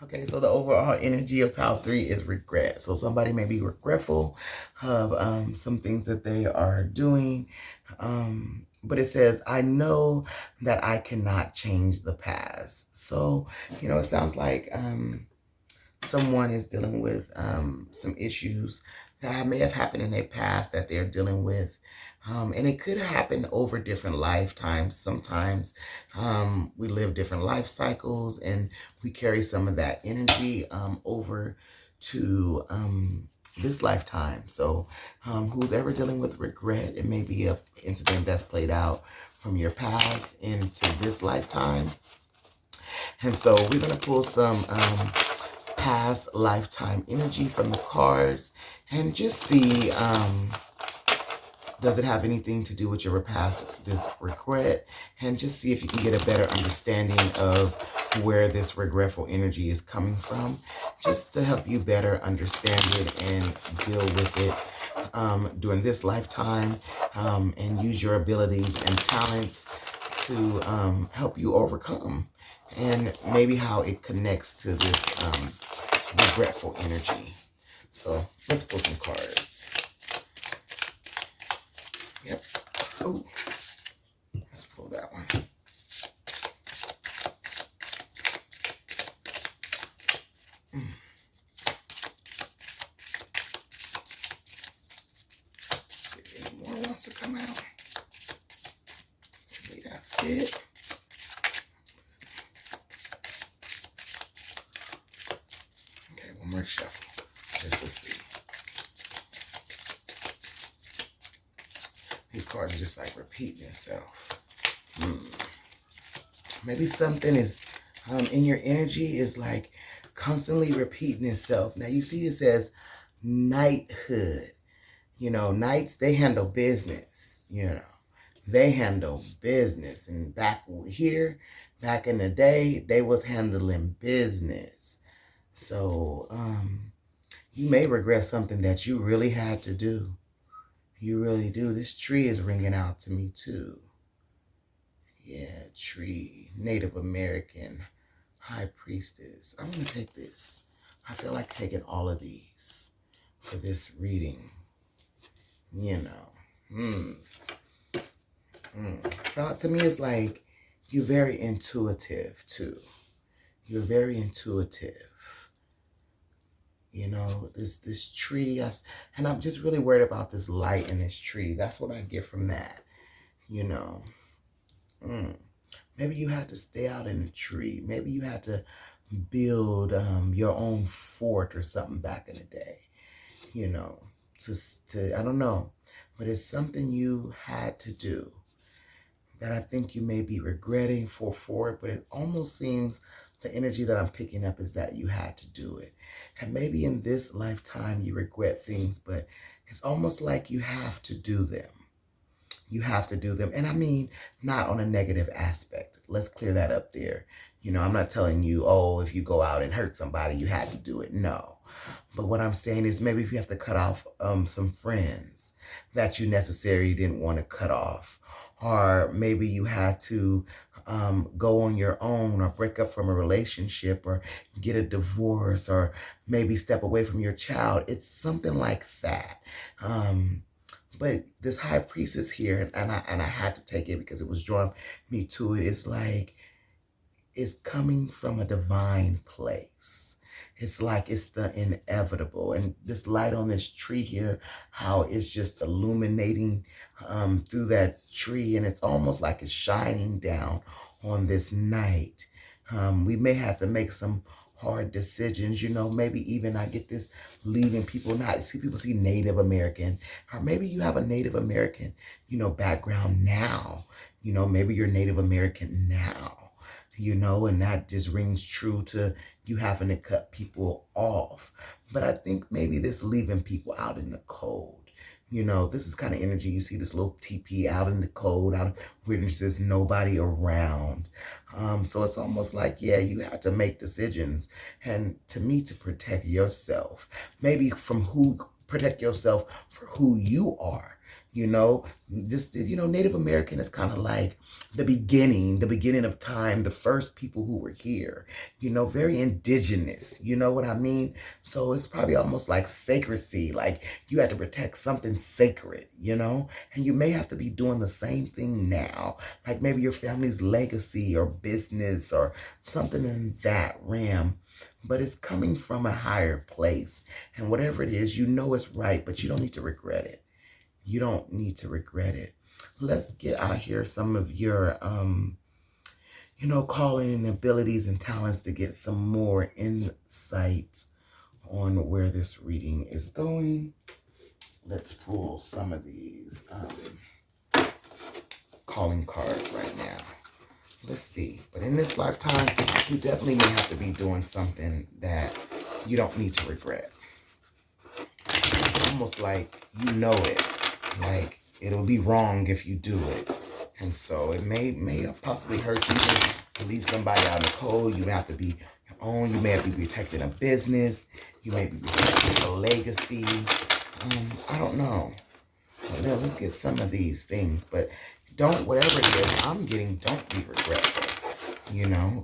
Okay, so the overall energy of pile 3 is regret. So somebody may be regretful of some things that they are doing. But it says, I know that I cannot change the past. So, it sounds like someone is dealing with some issues that may have happened in their past that they're dealing with. And it could happen over different lifetimes. Sometimes we live different life cycles and we carry some of that energy over to this lifetime. So who's ever dealing with regret, it may be an incident that's played out from your past into this lifetime. And so we're going to pull some past lifetime energy from the cards and just see, does it have anything to do with your past, this regret, and just see if you can get a better understanding of where this regretful energy is coming from, just to help you better understand it and deal with it during this lifetime, and use your abilities and talents to help you overcome, and maybe how it connects to this regretful energy. So let's pull some cards. Yep. Oh, let's pull that one. See if any more wants to come out. Maybe that's it. Okay, one more shuffle, just to see. These cards are just like repeating itself. Maybe something is in your energy is like constantly repeating itself. Now you see it says knighthood. Knights, they handle business. They handle business. And back here, back in the day, they was handling business. So you may regret something that you really had to do. You really do. This tree is ringing out to me too. Yeah, tree, Native American, High Priestess. I'm going to take this. I feel like taking all of these for this reading. Felt to me it's like you're very intuitive too. You're very intuitive. This tree, and I'm just really worried about this light in this tree. That's what I get from that. Maybe you had to stay out in the tree. Maybe you had to build your own fort or something back in the day. I don't know, but it's something you had to do that I think you may be regretting for it, but it almost seems the energy that I'm picking up is that you had to do it. And maybe in this lifetime you regret things, but it's almost like you have to do them. You have to do them. And I mean, not on a negative aspect. Let's clear that up there. I'm not telling you, oh, if you go out and hurt somebody, you had to do it. No. But what I'm saying is maybe if you have to cut off some friends that you necessarily didn't want to cut off, or maybe you had to go on your own or break up from a relationship or get a divorce or maybe step away from your child. It's something like that. But this high priestess here, and I had to take it because it was drawing me to it. It's like it's coming from a divine place. It's like it's the inevitable. And this light on this tree here, how it's just illuminating through that tree. And it's almost like it's shining down on this night. We may have to make some hard decisions, maybe even I get this leaving people, not see people see Native American, or maybe you have a Native American, background now, maybe you're Native American now, and that just rings true to you having to cut people off. But I think maybe this leaving people out in the cold. This is kind of energy. You see this little teepee out in the cold, out where there's just nobody around. So it's almost like, yeah, you have to make decisions. And to me, to protect yourself, maybe protect yourself for who you are. Native American is kind of like the beginning of time, the first people who were here, very indigenous, you know what I mean? So it's probably almost like sacredcy, like you had to protect something sacred, and you may have to be doing the same thing now, like maybe your family's legacy or business or something in that realm. But it's coming from a higher place. And whatever it is, it's right, but you don't need to regret it. You don't need to regret it. Let's get out here some of your, calling and abilities and talents to get some more insight on where this reading is going. Let's pull some of these calling cards right now. Let's see. But in this lifetime, you definitely may have to be doing something that you don't need to regret. It's almost like it. Like it'll be wrong if you do it. And so it may possibly hurt you to leave somebody out in the cold. You may have to be your own. You may have to be protecting a business. You may be protecting a legacy. I don't know. Well, let's get some of these things. But whatever it is, don't be regretful.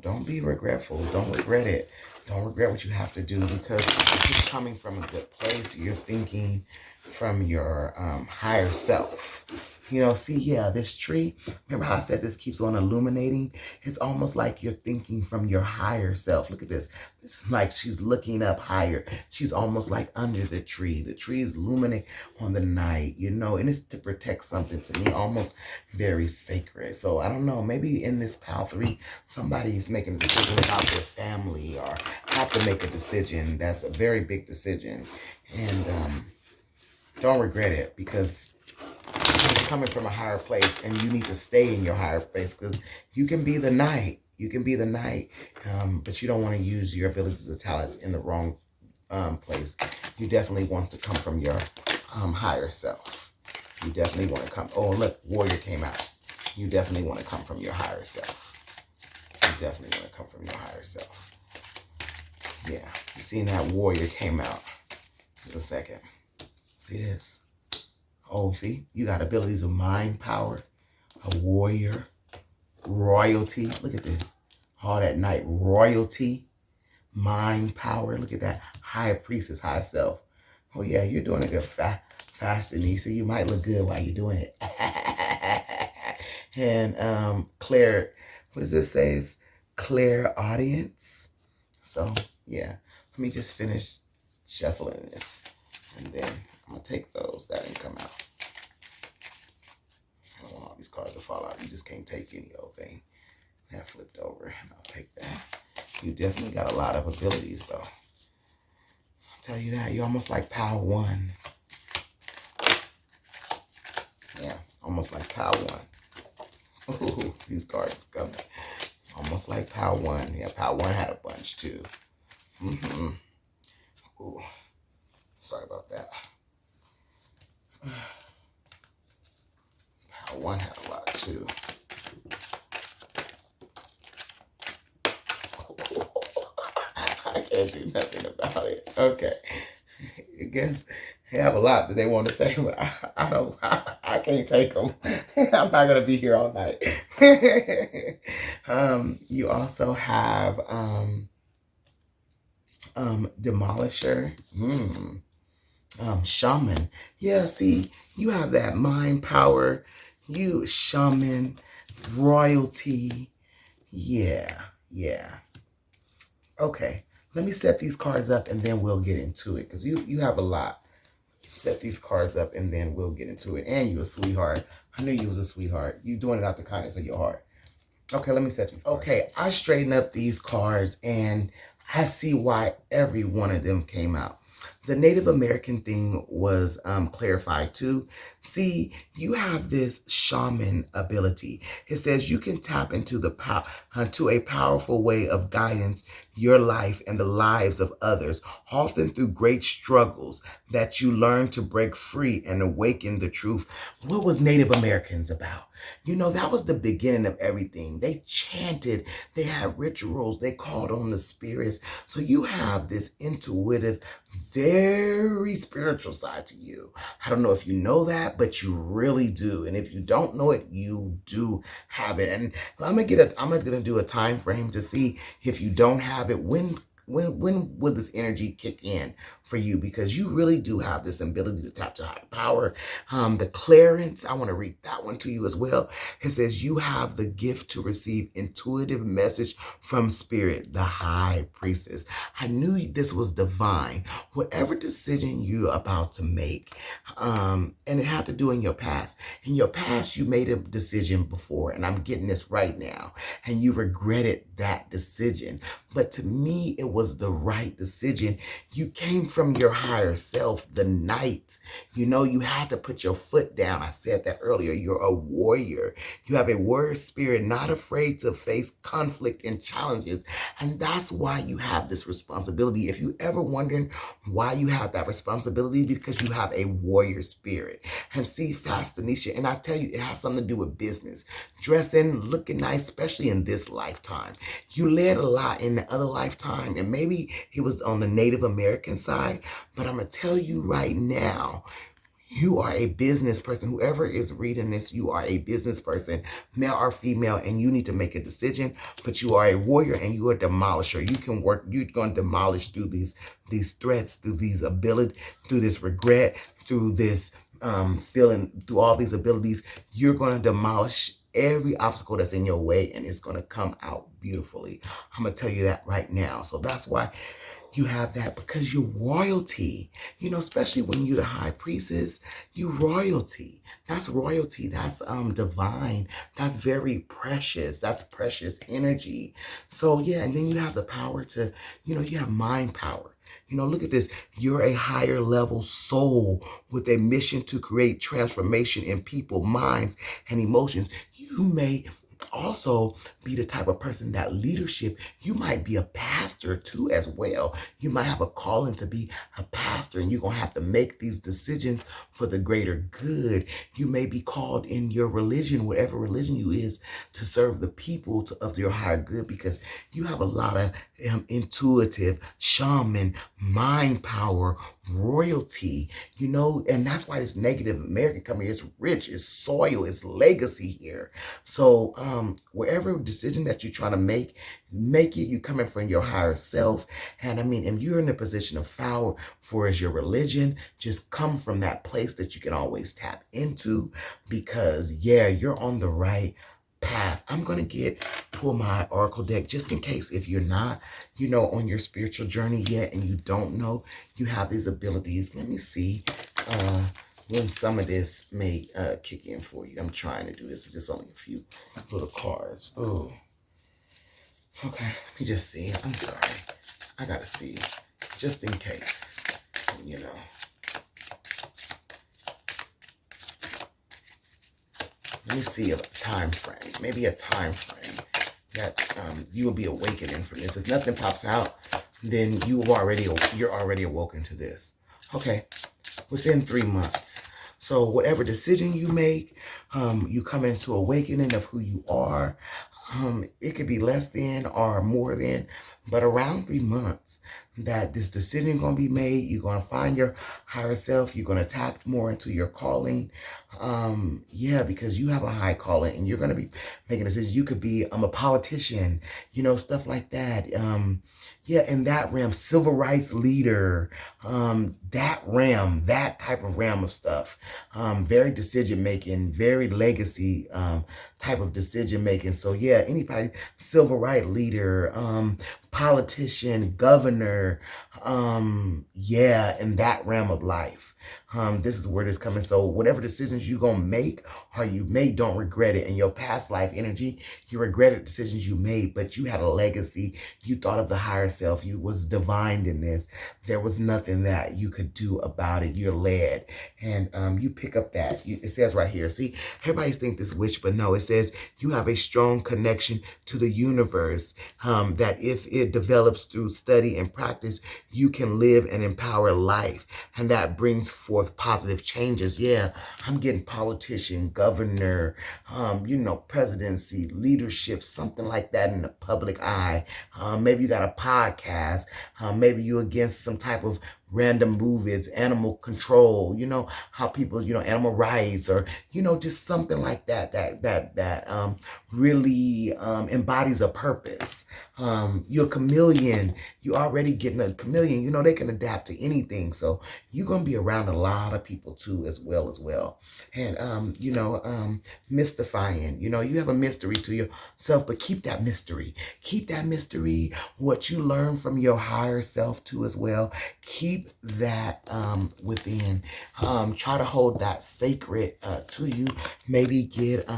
Don't be regretful. Don't regret it. Don't regret what you have to do, because it's coming from a good place. You're thinking from your higher self. This tree, remember how I said this keeps on illuminating? It's almost like you're thinking from your higher self. Look at this. This is like she's looking up higher. She's almost like under the tree. The tree is illuminating on the night, and it's to protect something, to me, almost very sacred. So I don't know, maybe in this Pal 3, somebody is making a decision about their family or have to make a decision. That's a very big decision. And don't regret it, because it's coming from a higher place, and you need to stay in your higher place, because you can be the knight. You can be the knight, but you don't want to use your abilities or talents in the wrong place. You definitely want to come from your higher self. You definitely want to come. Oh, look, warrior came out. You definitely want to come from your higher self. You definitely want to come from your higher self. Yeah, you seen that warrior came out. Just a second. See this? Oh, see? You got abilities of mind power, a warrior, royalty. Look at this. All that night. Royalty, mind power. Look at that. High priestess, high self. Oh, yeah, you're doing a good fast, Anissa. You might look good while you're doing it. And Claire, what does this say? It's Claire audience. So, yeah. Let me just finish shuffling this. And then I'm going to take those. That didn't come out. I don't want all these cards to fall out. You just can't take any old thing. That flipped over. And I'll take that. You definitely got a lot of abilities, though. I'll tell you that. You're almost like Power 1. Yeah, almost like Power 1. Ooh, these cards coming. Almost like Power 1. Yeah, Power 1 had a bunch, too. Ooh. Sorry about that. Power 1 had a lot too. I can't do nothing about it. Okay. I guess they have a lot that they want to say, but I can't take them. I'm not going to be here all night. You also have Demolisher. Shaman. Yeah, see, you have that mind power. You shaman, royalty. Yeah. Okay, let me set these cards up and then we'll get into it, because you have a lot. Set these cards up and then we'll get into it. And you're a sweetheart. I knew you was a sweetheart. You doing it out the kindness of your heart. Okay, let me set these cards. Okay, I straighten up these cards and I see why every one of them came out. The Native American thing was clarified too. See, you have this shaman ability. It says you can tap into to a powerful way of guidance your life and the lives of others, often through great struggles that you learn to break free and awaken the truth. What was Native Americans about? That was the beginning of everything. They chanted, they had rituals, they called on the spirits. So you have this intuitive, very spiritual side to you. I don't know if you know that, but you really do. And if you don't know it, you do have it. And I'm gonna do a time frame to see if you don't have it. When will this energy kick in for you? Because you really do have this ability to tap to higher power. The clearance, I want to read that one to you as well. It says you have the gift to receive intuitive message from spirit, the high priestess. I knew this was divine. Whatever decision you're about to make, and it had to do in your past. In your past, you made a decision before, and I'm getting this right now, and you regretted that decision. But to me, it was the right decision. You came from your higher self the night. You had to put your foot down. I said that earlier. You're a warrior. You have a warrior spirit, not afraid to face conflict and challenges. And that's why you have this responsibility. If you ever wondering why you have that responsibility, because you have a warrior spirit. And see, Fastanisha, and I tell you, it has something to do with business. Dressing, looking nice, especially in this lifetime. You led a lot in the other lifetime, and maybe it was on the Native American side, but I'm going to tell you right now, you are a business person. Whoever is reading this, you are a business person, male or female, and you need to make a decision. But you are a warrior and you are a demolisher. You can work, you're going to demolish through these threats, through these abilities, through this regret, through this feeling, through all these abilities. You're going to demolish every obstacle that's in your way, and it's going to come out beautifully. I'm going to tell you that right now. So that's why you have that, because you're royalty, especially when you're the high priestess, you royalty. That's royalty. That's divine. That's very precious. That's precious energy. So yeah, and then you have the power to, you have mind power. Look at this. You're a higher level soul with a mission to create transformation in people, minds, and emotions. You may also be the type of person that leadership, you might be a pastor too as well. You might have a calling to be a pastor, and you're going to have to make these decisions for the greater good. You may be called in your religion, whatever religion you is, to serve the people of your higher good, because you have a lot of intuitive, shaman, mind power, royalty, and that's why this Native American coming here is rich, it's soil, it's legacy here. So wherever decision that you're trying to make it, you coming from your higher self. And and you're in a position of power for as your religion, just come from that place that you can always tap into, because yeah, you're on the right path. I'm going to pull my oracle deck just in case if you're not, on your spiritual journey yet and you don't know you have these abilities. Let me see when some of this may kick in for you. I'm trying to do this. It's just only a few little cards. Oh, okay. Let me just see. I'm sorry. I got to see just in case, Let me see a time frame, maybe a time frame that you will be awakening from this. If nothing pops out, then you're already awoken to this. Okay, within 3 months. So whatever decision you make, you come into awakening of who you are. It could be less than or more than, but around 3 months that this decision going to be made. You're going to find your higher self. You're going to tap more into your calling. Yeah, because you have a high calling and you're going to be making decisions. You could be a politician, stuff like that. Yeah, in that realm, civil rights leader, that type of realm of stuff. Very decision making, very legacy type of decision making. So yeah, anybody, civil rights leader, politician, governor, yeah, in that realm of life. This is where this coming. So whatever decisions you gonna make or you made, don't regret it. In your past life energy, you regretted decisions you made, but you had a legacy. You thought of the higher self. You was divined in this. There was nothing that you could do about it. You're led, and you pick up that. It says right here. See, everybody's think this witch, but no, it says you have a strong connection to the universe. That if it develops through study and practice, you can live and empower life, and that brings forth forth positive changes. Yeah, I'm getting politician, governor, presidency, leadership, something like that in the public eye. Maybe you got a podcast. Maybe you against some type of random movies, animal control, how people, animal rights, or, just something like that really embodies a purpose. You're a chameleon. You already getting a chameleon. They can adapt to anything. So you're going to be around a lot of people too, as well. And, mystifying, you have a mystery to yourself, but keep that mystery. Keep that mystery, what you learn from your higher self too, as well. Keep that within. Try to hold that sacred to you. Maybe get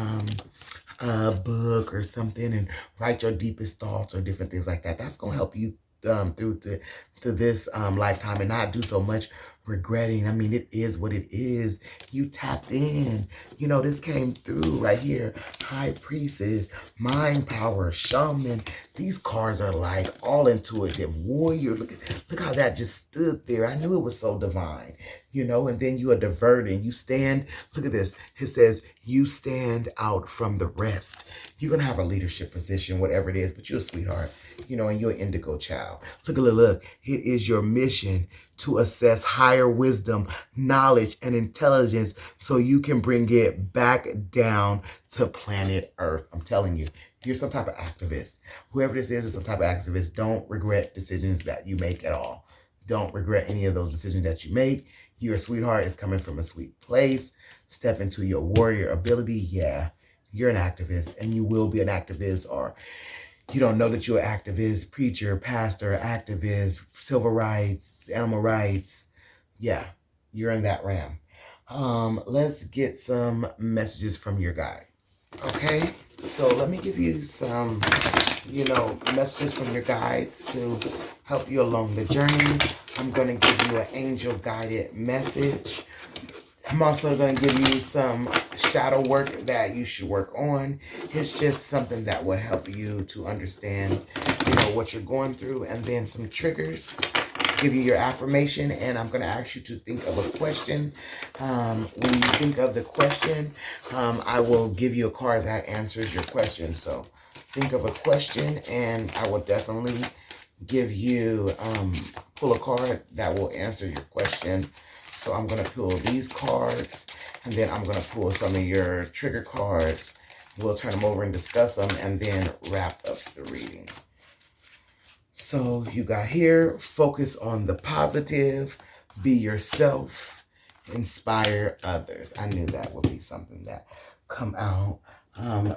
a book or something and write your deepest thoughts or different things like that. That's going to help you through to this lifetime and not do so much regretting. I mean, it is what it is. You tapped in. This came through right here. High priestess, mind power, shaman. These cards are like all intuitive. Warrior. Look how that just stood there. I knew it was so divine. And then you are diverting. You stand. Look at this. It says you stand out from the rest. You're going to have a leadership position, whatever it is, but you're a sweetheart, and you're an indigo child. Look. It is your mission to assess higher wisdom, knowledge, and intelligence so you can bring it back down to planet Earth. I'm telling you, you're some type of activist. Whoever this is some type of activist. Don't regret decisions that you make at all. Don't regret any of those decisions that you make. Your sweetheart is coming from a sweet place. Step into your warrior ability. Yeah, you're an activist, and you will be an activist, or you don't know that you're an activist, preacher, pastor, activist, civil rights, animal rights. Yeah, you're in that realm. Let's get some messages from your guides. Okay, so let me give you some, messages from your guides to help you along the journey. I'm going to give you an angel guided message. I'm also going to give you some shadow work that you should work on. It's just something that will help you to understand, what you're going through, and then some triggers. Give you your affirmation, and I'm going to ask you to think of a question. When you think of the question, I will give you a card that answers your question. So think of a question, and I will definitely give you, pull a card that will answer your question. So I'm going to pull these cards, and then I'm going to pull some of your trigger cards. We'll turn them over and discuss them, and then wrap up the reading. So you got here, focus on the positive, be yourself, inspire others. I knew that would be something that come out.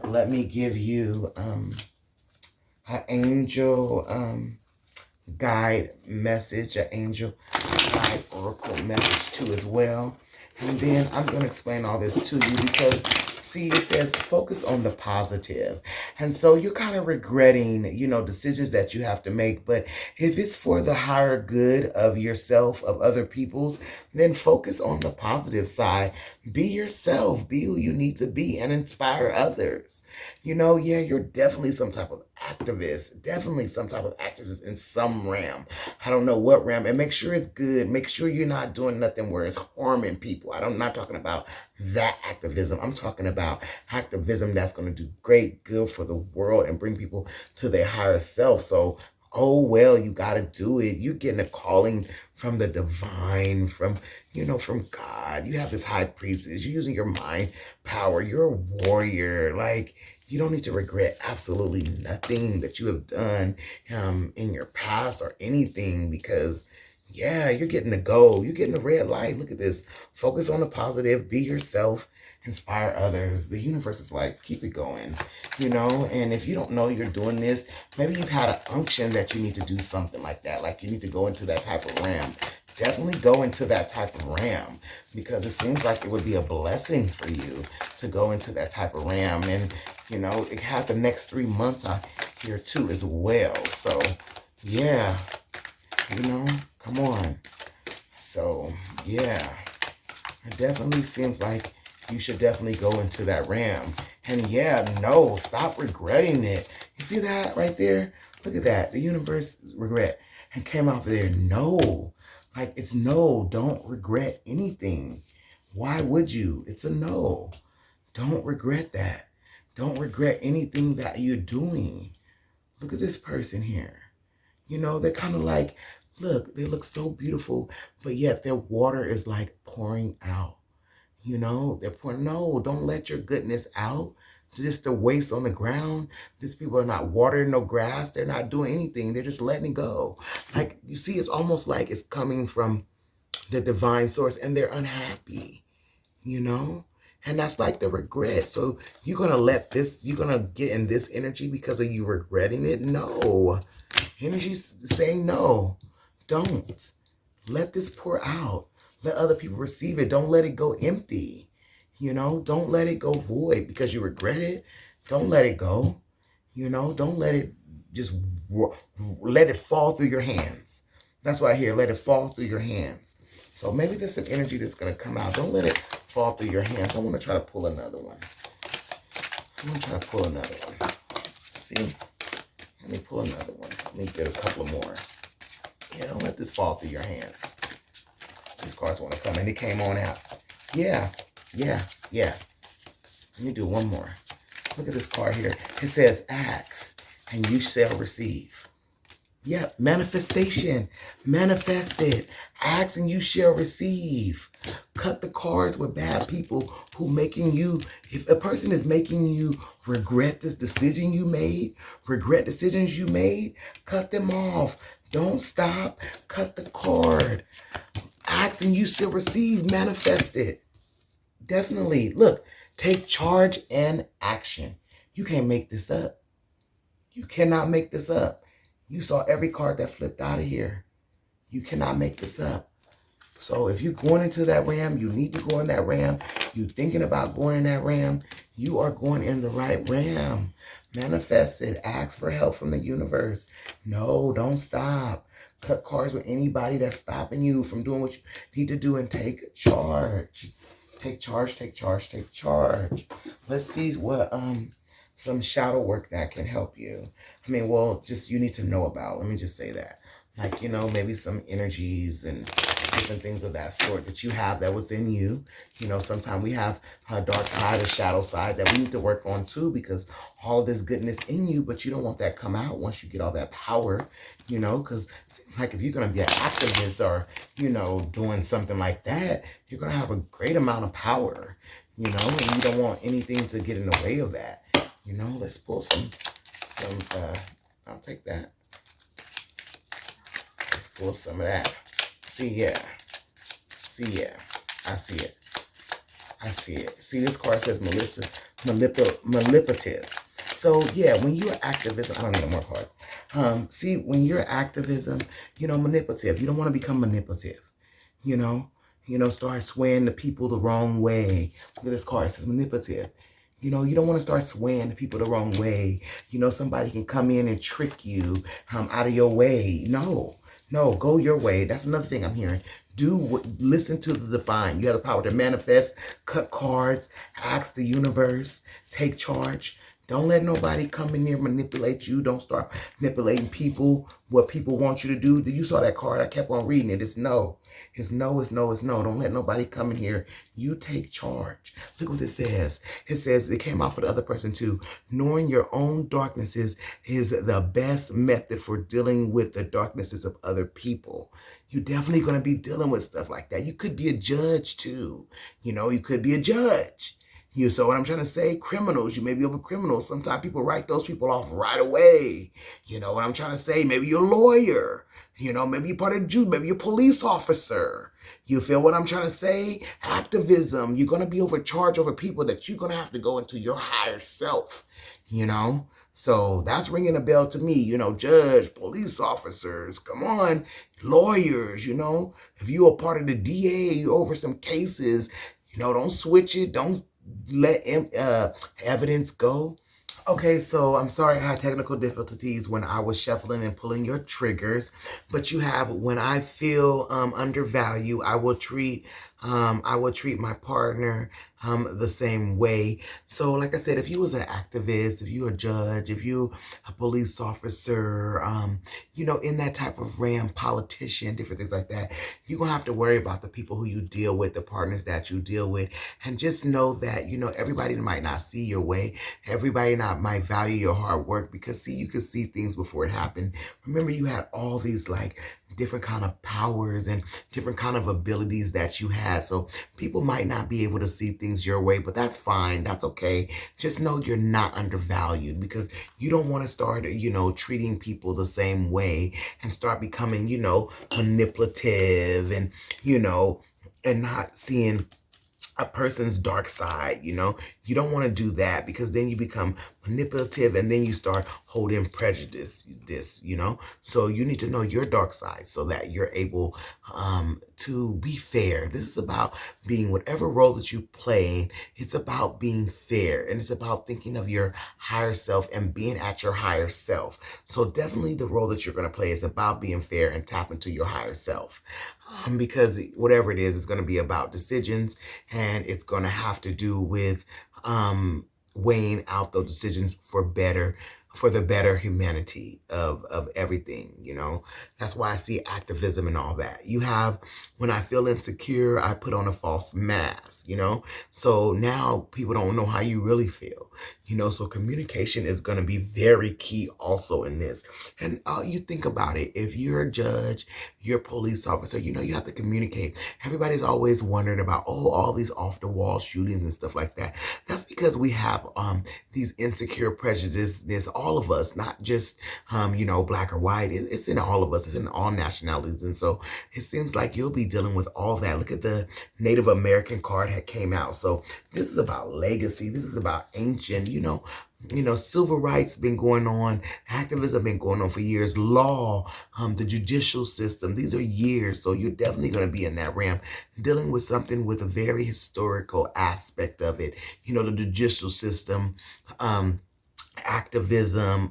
Let me give you an angel guide message, an angel guide oracle message too as well. And then I'm going to explain all this to you because, see, it says focus on the positive. And so you're kind of regretting, decisions that you have to make. But if it's for the higher good of yourself, of other people's, then focus on the positive side. Be yourself. Be who you need to be and inspire others. Yeah, you're definitely some type of activist. Definitely some type of activist in some realm. I don't know what realm. And make sure it's good. Make sure you're not doing nothing where it's harming people. I'm not talking about that activism. I'm talking about activism that's going to do great good for the world and bring people to their higher self. So, you got to do it. You're getting a calling from the divine, from God. You have this high priestess. You're using your mind power. You're a warrior. You don't need to regret absolutely nothing that you have done in your past or anything, because yeah, you're getting the gold. You're getting the red light. Look at this. Focus on the positive. Be yourself. Inspire others. The universe is like, keep it going, and if you don't know you're doing this, maybe you've had an unction that you need to do something like that. Like you need to go into that type of realm. Definitely go into that type of realm, because it seems like it would be a blessing for you to go into that type of realm. And, it had the next 3 months out here too as well. So yeah, come on. So yeah, it definitely seems like you should definitely go into that realm. And yeah, no, stop regretting it. You see that right there? Look at that. The universe regret and came out there. No, Like, it's no. Don't regret anything. Why would you? It's a no. Don't regret that. Don't regret anything that you're doing. Look at this person here. You know, they're kind of like, look, they look so beautiful, but yet their water is like pouring out. You know, they're pouring. No, don't let your goodness out just to waste on the ground. These people are not watering no grass. They're not doing anything. They're just letting it go. Like, you see, it's almost like it's coming from the divine source and they're unhappy, you know? And that's like the regret. So you're going to let this, you're going to get in this energy because of you regretting it? No. Energy's saying no. Don't. Let this pour out. Let other people receive it. Don't let it go empty. You know, don't let it go void because you regret it. Don't let it go. You know, don't let it just let it fall through your hands. That's what I hear. Let it fall through your hands. So maybe there's some energy that's going to come out. Don't let it fall through your hands. I want to try to pull another one. I'm going to try to pull another one. See? Let me pull another one. Let me get a couple more. Yeah, don't let this fall through your hands. These cards want to come and it came on out. Yeah. Let me do one more. Look at this card here. It says, ask and you shall receive. Yeah, manifestation. Manifest it. Ask and you shall receive. Cut the cards with bad people who making you, if a person is making you regret this decision you made, regret decisions you made, cut them off. Don't stop. Cut the card. Ask and you shall receive. Manifest it. Definitely. Look, take charge and action. You can't make this up. You cannot make this up. You saw every card that flipped out of here. You cannot make this up. So if you're going into that ram, you need to go in that ram. You thinking about going in that ram, you are going in the right ram. Manifest it. Ask for help from the universe. No, don't stop. Cut cards with anybody that's stopping you from doing what you need to do and take charge. Take charge, take charge, take charge. Let's see what some shadow work that can help you. I mean, well, just you need to know about. Let me just say that. Like, you know, maybe some energies and different things of that sort that you have that was in you. You know, sometimes we have a dark side, a shadow side that we need to work on too, because all this goodness in you, but you don't want that come out once you get all that power, you know, because it seems like if you're going to be an activist or, you know, doing something like that, you're going to have a great amount of power, you know, and you don't want anything to get in the way of that. You know, let's pull some, I'll take that. Let's pull some of that. See, yeah. I see it. See, this card says manipulative. So, yeah, when you're activism, I don't need no more cards. See, when you're activism, you know, manipulative. You don't want to become manipulative, you know, start swaying the people the wrong way. Look at this card. It says manipulative. You know, you don't want to start swaying the people the wrong way. You know, somebody can come in and trick you out of your way. No, go your way. That's another thing I'm hearing. Listen to the divine. You have the power to manifest, cut cards, ask the universe, take charge. Don't let nobody come in here manipulate you. Don't start manipulating people, what people want you to do. You saw that card. I kept on reading it. It's no. It's no, it's no, it's no. Don't let nobody come in here. You take charge. Look what it says. It says, it came out for the other person too. Knowing your own darknesses is the best method for dealing with the darknesses of other people. You're definitely going to be dealing with stuff like that. You could be a judge too. You know, you could be a judge. So what I'm trying to say, criminals, you may be over criminals. Sometimes people write those people off right away. You know what I'm trying to say? Maybe you're a lawyer. You know, maybe you're part of the Jew. Maybe you're a police officer. You feel what I'm trying to say? Activism. You're going to be overcharged over people that you're going to have to go into your higher self. You know? So that's ringing a bell to me. You know, judge, police officers, come on, lawyers, you know. If you're a part of the DA, you're over some cases, you know, don't switch it. Don't let evidence go. Okay, so I'm sorry I had technical difficulties when I was shuffling and pulling your triggers, but you have, when I feel undervalued, I will treat my partner the same way. So like I said, if you was an activist, if you a judge, if you a police officer, in that type of realm, politician, different things like that, you're going to have to worry about the people who you deal with, the partners that you deal with. And just know that, everybody might not see your way. Everybody not might value your hard work because, see, you could see things before it happened. Remember, you had all these like different kind of powers and different kind of abilities that you had. So people might not be able to see things your way, but that's fine. That's okay. Just know you're not undervalued because you don't want to start, treating people the same way and start becoming, manipulative and, and not seeing a person's dark side. You don't want to do that because then you become manipulative and then you start holding prejudice, so you need to know your dark side so that you're able to be fair. This is about being whatever role that you play. It's about being fair, and it's about thinking of your higher self and being at your higher self. So definitely the role that you're going to play is about being fair and tap into your higher self. Because whatever it is, it's going to be about decisions, and it's going to have to do with weighing out those decisions for the better humanity of everything. That's why I see activism and all that. You have, when I feel insecure, I put on a false mask, so now people don't know how you really feel, so communication is going to be very key also in this. And you think about it, if you're a judge, you're a police officer, you have to communicate. Everybody's always wondering about, all these off the wall shootings and stuff like that. That's because we have these insecure prejudices, all of us, not just black or white. It's in all of us. It's in all nationalities. And so it seems like you'll be dealing with all that. Look at the Native American card that came out. So this is about legacy. This is about ancient, civil rights been going on. Activism been going on for years. Law, the judicial system. These are years. So you're definitely going to be in that realm dealing with something with a very historical aspect of it. The judicial system, activism,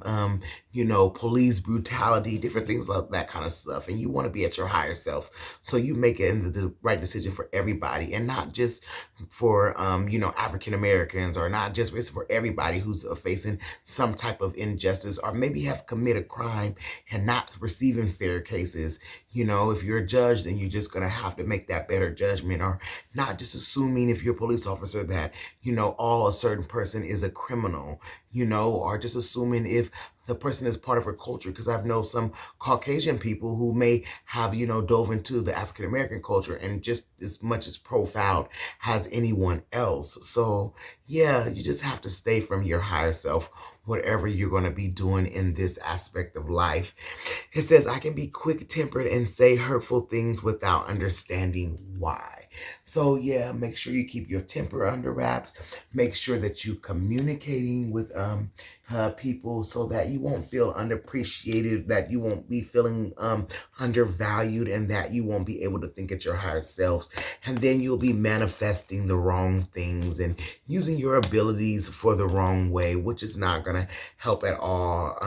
police brutality, different things like that kind of stuff. And you want to be at your higher selves. So you make it the right decision for everybody, and not just for, African Americans, or not just, it's for everybody who's facing some type of injustice, or maybe have committed crime and not receiving fair cases. If you're a judge, then you're just going to have to make that better judgment, or not just assuming, if you're a police officer, that, all a certain person is a criminal, or just assuming if the person is part of her culture. Because I've known some Caucasian people who may have, dove into the African American culture and just as much as profound as anyone else. So yeah, you just have to stay from your higher self, whatever you're going to be doing in this aspect of life. It says, I can be quick-tempered and say hurtful things without understanding why. So yeah, make sure you keep your temper under wraps. Make sure that you're communicating with people so that you won't feel unappreciated, that you won't be feeling undervalued, and that you won't be able to think at your higher selves. And then you'll be manifesting the wrong things and using your abilities for the wrong way, which is not going to help at all.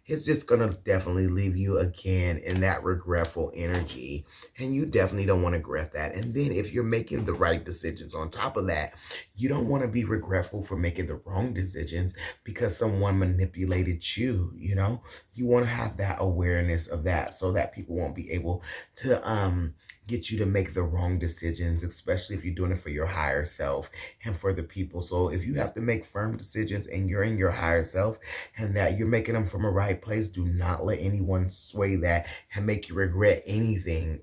It's just going to definitely leave you again in that regretful energy. And you definitely don't want to regret that. And then if you're making the right decisions on top of that, you don't want to be regretful for making the wrong decisions because someone manipulated you. You want to have that awareness of that so that people won't be able to get you to make the wrong decisions, especially if you're doing it for your higher self and for the people. So if you have to make firm decisions and you're in your higher self and that you're making them from a right place, do not let anyone sway that and make you regret anything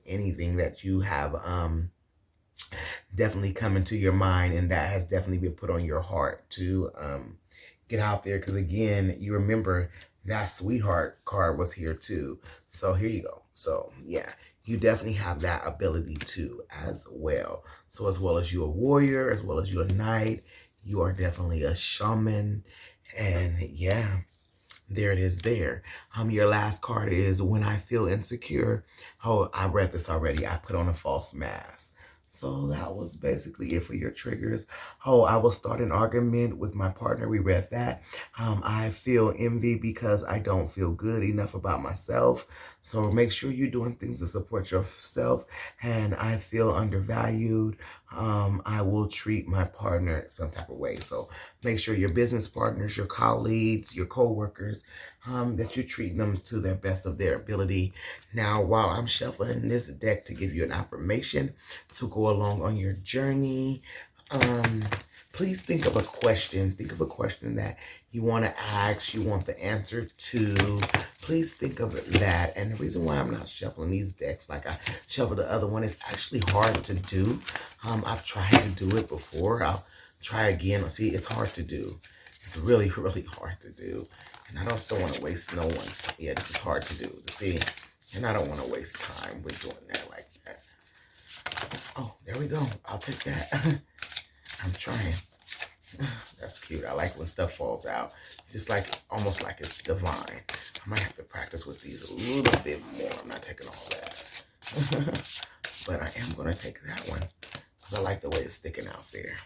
that you have definitely come into your mind and that has definitely been put on your heart to get out there. Because again, you remember that sweetheart card was here too. So here you go. So yeah, you definitely have that ability too as well. So as well as you're a warrior, as well as you're a knight, you are definitely a shaman. And yeah, there it is there. Your last card is when I feel insecure. Oh, I read this already. I put on a false mask. So that was basically it for your triggers. Oh, I will start an argument with my partner. We read that. I feel envy because I don't feel good enough about myself. So make sure you're doing things to support yourself. And I feel undervalued. I will treat my partner some type of way. So make sure your business partners, your colleagues, your coworkers, that you're treating them to the best of their ability. Now, while I'm shuffling this deck to give you an affirmation to go along on your journey, please think of a question. Think of a question that you want to ask, you want the answer to. Please think of that. And the reason why I'm not shuffling these decks like I shuffled the other one is actually hard to do. I've tried to do it before. I'll try again. See, it's hard to do. It's really, really hard to do. And I don't want to waste no one's time. Yeah, this is hard to do. To see, and I don't want to waste time with doing that like that. Oh, there we go. I'll take that. I'm trying. That's cute. I like when stuff falls out. Just like, almost like it's divine. I might have to practice with these a little bit more. I'm not taking all that. But I am going to take that one. Because I like the way it's sticking out there.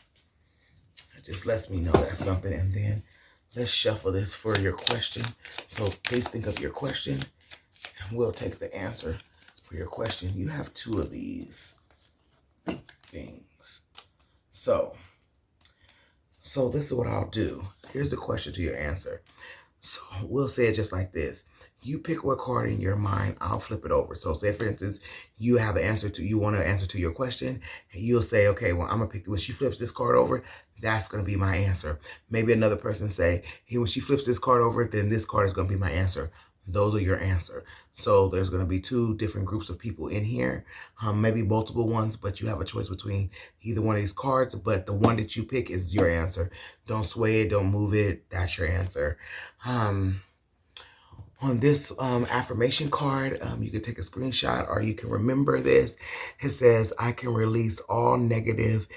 It just lets me know that's something. And then let's shuffle this for your question. So please think of your question. And we'll take the answer for your question. You have two of these things. So this is what I'll do. Here's the question to your answer. So we'll say it just like this. You pick what card in your mind, I'll flip it over. So say, for instance, you have an answer to, you want an answer to your question, and you'll say, okay, well, I'm going to pick, when she flips this card over, that's going to be my answer. Maybe another person say, hey, when she flips this card over, then this card is going to be my answer. Those are your answer. So there's going to be two different groups of people in here, maybe multiple ones, but you have a choice between either one of these cards, but the one that you pick is your answer. Don't sway it, don't move it. That's your answer. On this affirmation card, you can take a screenshot or you can remember this. It says, I can release all negativity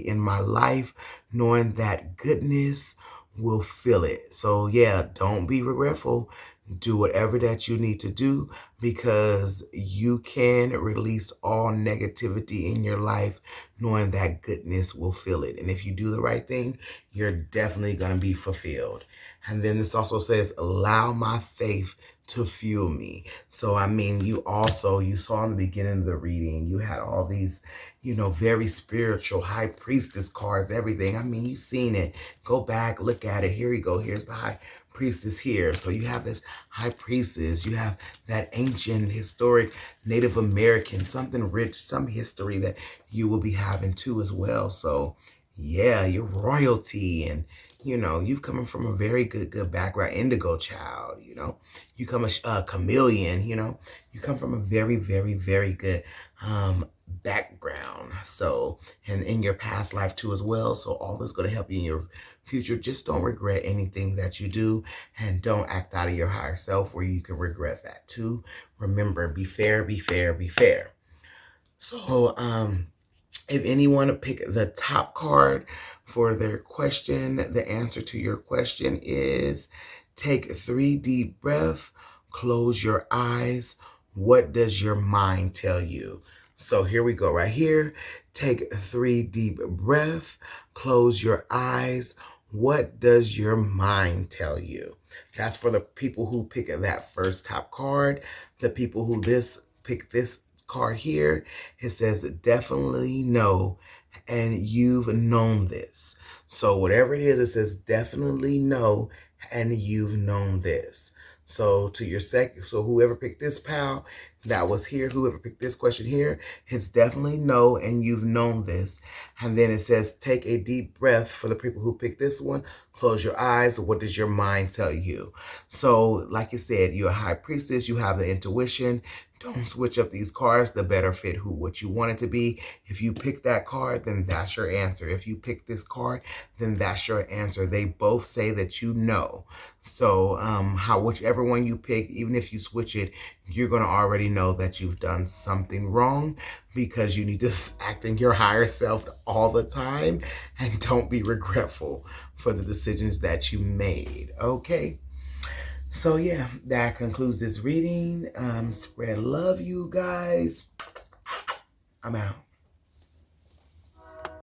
in my life, knowing that goodness will fill it. So yeah, don't be regretful. Do whatever that you need to do, because you can release all negativity in your life, knowing that goodness will fill it. And if you do the right thing, you're definitely going to be fulfilled. And then this also says, allow my faith to fuel me. So, I mean, you saw in the beginning of the reading, you had all these, very spiritual high priestess cards, everything. I mean, you've seen it. Go back, look at it. Here you go. Here's the high priestess here. So you have this high priestess. You have that ancient, historic Native American, something rich, some history that you will be having too as well. So yeah, you're royalty, and you've coming from a very good background, indigo child, you come a chameleon, you come from a very, very, very good background. So, and in your past life too as well. So all this is going to help you in your future. Just don't regret anything that you do, and don't act out of your higher self where you can regret that too. Remember, be fair, be fair, be fair. So, if anyone pick the top card for their question, the answer to your question is, take 3 deep breaths, close your eyes. What does your mind tell you? So here we go right here. Take 3 deep breaths, close your eyes. What does your mind tell you? That's for the people who pick that first top card. The people who pick this card here, it says definitely know, and you've known this. So whatever it is, it says definitely know, and you've known this. So to your so whoever picked this pal that was here, whoever picked this question here, it's definitely know, and you've known this. And then it says take a deep breath for the people who picked this one. Close your eyes. What does your mind tell you? So like you said, you're a high priestess. You have the intuition. Don't switch up these cards to better fit what you want it to be. If you pick that card, then that's your answer. If you pick this card, then that's your answer. They both say that you know. So whichever one you pick, even if you switch it, you're going to already know that you've done something wrong, because you need to act in your higher self all the time, and don't be regretful for the decisions that you made. Okay. So yeah, that concludes this reading. Spread love, you guys. I'm out.